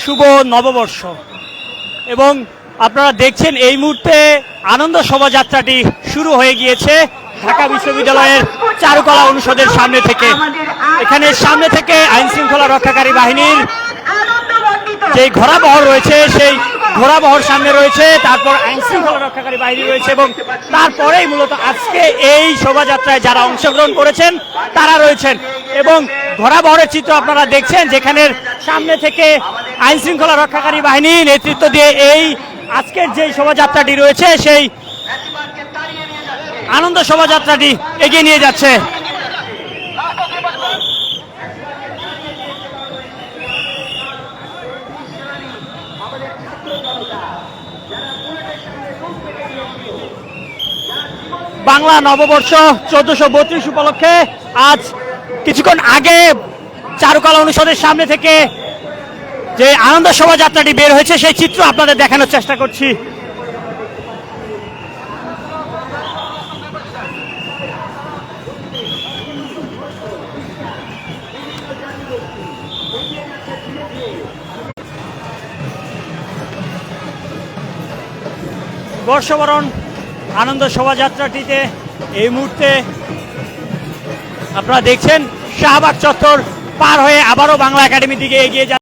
শুভ নববর্ষ এবং আপনারা দেখছেন এই মুহূর্তে আনন্দ শোভাযাত্রাটি শুরু হয়ে গিয়েছে ঢাকা বিশ্ববিদ্যালয়ের চারুকলা অনুষদের সামনে থেকে। এখানে সামনে থেকে আইন শৃঙ্খলা রক্ষাকারী বাহিনীর যে ঘোড়াবহর রয়েছে সেই ঘোড়াবহর সামনে রয়েছে, তারপর আইন শৃঙ্খলা রক্ষাকারী বাহিনী রয়েছে এবং তারপরেই মূলত আজকে এই শোভাযাত্রায় যারা অংশগ্রহণ করেছেন তারা রয়েছেন। এবং ঘোড়াবহরের চিত্র আপনারা দেখছেন, যেখানে সামনে থেকে আইন শৃঙ্খলা রক্ষাকারী বাহিনী নেতৃত্ব দিয়ে এই আজকের যে শোভাযাত্রাটি রয়েছে সেই আনন্দ শোভাযাত্রাটি এগিয়ে নিয়ে যাচ্ছে। বাংলা নববর্ষ 1432 উপলক্ষে আজ কিছুক্ষণ আগে চারুকলা অনুষদের সামনে থেকে যে আনন্দ শোভাযাত্রাটি বের হয়েছে সেই চিত্র আপনাদের দেখানোর চেষ্টা করছি। বর্ষবরণ আনন্দ শোভাযাত্রাটিতে এই মুহূর্তে আপনারা দেখছেন শাহবাগ চত্বর পার হয়ে আবারও বাংলা একাডেমির দিকে এগিয়ে যাচ্ছে।